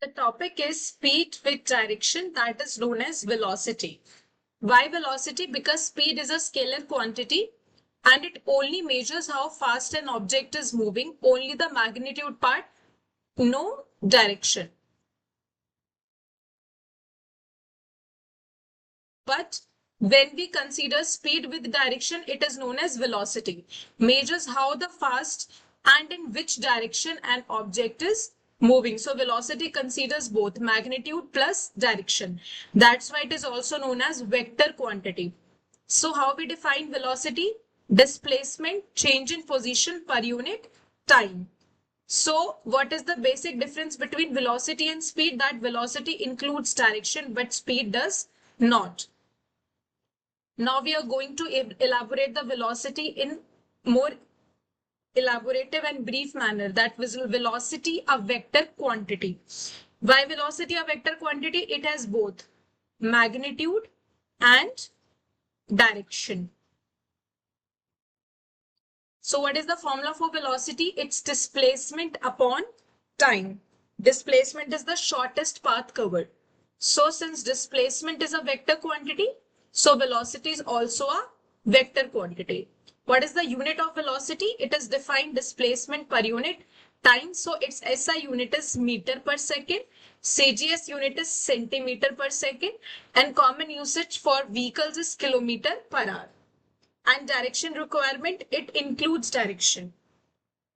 The topic is speed with direction, that is known as velocity. Why velocity? Because speed is a scalar quantity and it only measures how fast an object is moving, only the magnitude part, no direction. But when we consider speed with direction, it is known as velocity. Measures how the fast and in which direction an object is moving. So velocity considers both magnitude plus direction. That's why it is also known as vector quantity. So how we define velocity? Displacement, change in position per unit time. So what is the basic difference between velocity and speed? That velocity includes direction, but speed does not. Now we are going to elaborate the velocity in more elaborative and brief manner. That was velocity, a vector quantity. Why velocity a vector quantity? It has both magnitude and direction. So what is the formula for velocity? It's displacement upon time. Displacement is the shortest path covered. So since displacement is a vector quantity, so velocity is also a vector quantity. What is the unit of velocity? It is defined displacement per unit time. So its SI unit is meter per second, CGS unit is centimeter per second, and common usage for vehicles is kilometer per hour. And direction requirement, it includes direction.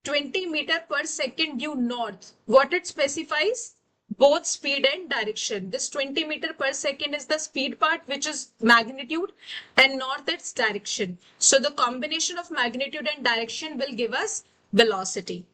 20 meter per second due north. What it specifies? Both speed and direction. This 20 meter per second is the speed part, which is magnitude, and north it's direction. So the combination of magnitude and direction will give us velocity.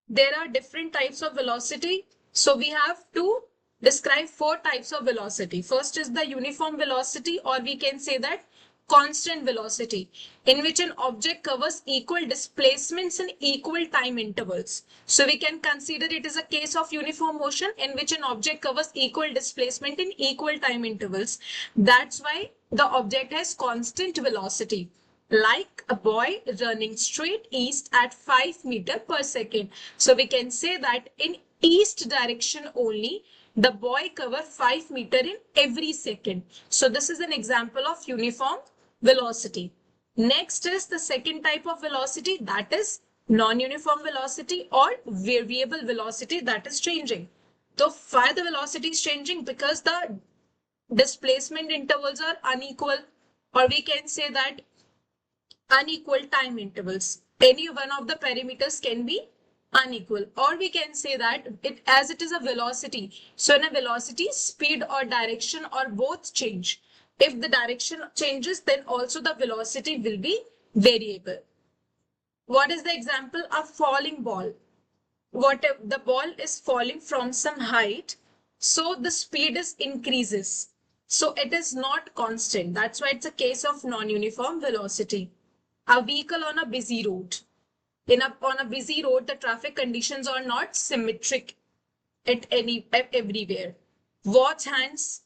There are different types of velocity. So we have to describe four types of velocity. First is the uniform velocity, or we can say that constant velocity, in which an object covers equal displacements in equal time intervals. So we can consider it is a case of uniform motion in which an object covers equal displacement in equal time intervals. That's why the object has constant velocity, like a boy running straight east at 5 meter per second. So we can say that in east direction only, the boy cover 5 meter in every second. So this is an example of uniform velocity. Next is the second type of velocity, that is non-uniform velocity or variable velocity, that is changing. So why the velocity is changing? Because the displacement intervals are unequal, or we can say that unequal time intervals. Any one of the parameters can be unequal, or we can say that as it is a velocity. So in a velocity, speed or direction or both change. If the direction changes, then also the velocity will be variable. What is the example? A falling ball. What if the ball is falling from some height, so the speed is increases. So it is not constant. That's why it's a case of non-uniform velocity. A vehicle on a busy road. On a busy road, the traffic conditions are not symmetric everywhere. Watch hands.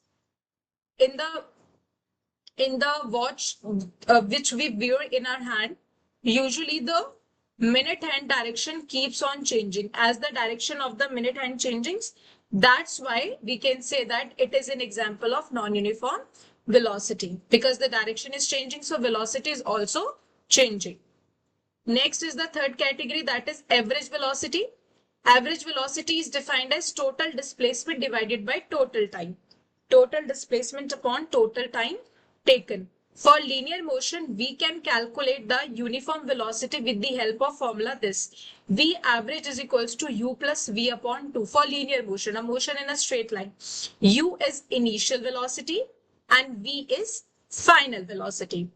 In the watch which we wear in our hand, usually the minute hand direction keeps on changing as the direction of the minute hand changes. That's why we can say that it is an example of non-uniform velocity, because the direction is changing, so velocity is also changing. Next is the third category, that is average velocity. Average velocity is defined as total displacement divided by total time. Total displacement upon total time taken. For linear motion, we can calculate the uniform velocity with the help of formula this. V average is equals to U plus V upon 2 for linear motion, a motion in a straight line. U is initial velocity and V is final velocity.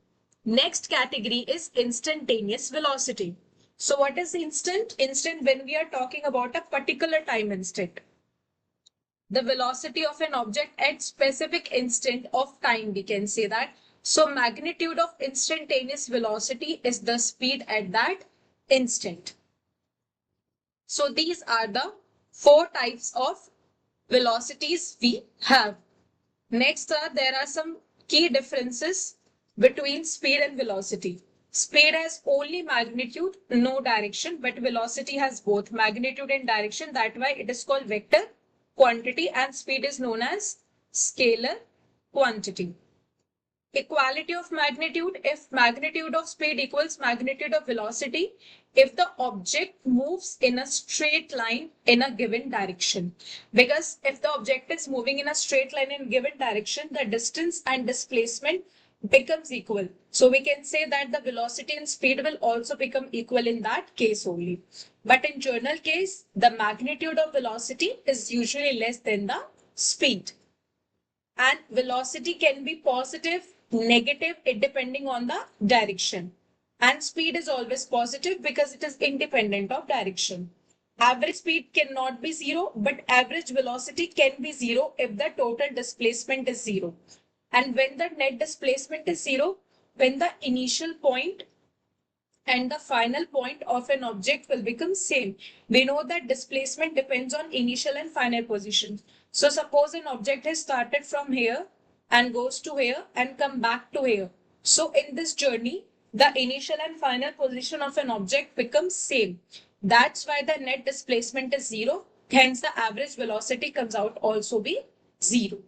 Next category is instantaneous velocity. So what is instant? Instant, when we are talking about a particular time instant. The velocity of an object at specific instant of time, we can say that. So magnitude of instantaneous velocity is the speed at that instant. So these are the four types of velocities we have. Next, there are some key differences between speed and velocity. Speed has only magnitude, no direction, but velocity has both magnitude and direction. That's why it is called vector quantity, and speed is known as scalar quantity. Equality of magnitude, if magnitude of speed equals magnitude of velocity, if the object moves in a straight line in a given direction. Because if the object is moving in a straight line in a given direction, the distance and displacement becomes equal. So we can say that the velocity and speed will also become equal in that case only. But in general case, the magnitude of velocity is usually less than the speed. And velocity can be positive, negative, it depending on the direction. And speed is always positive because it is independent of direction. Average speed cannot be zero, but average velocity can be zero if the total displacement is zero. And when the net displacement is zero, when the initial point and the final point of an object will become same. We know that displacement depends on initial and final positions. So suppose an object has started from here and goes to here and come back to here. So in this journey, the initial and final position of an object becomes same. That's why the net displacement is zero. Hence the average velocity comes out also be zero.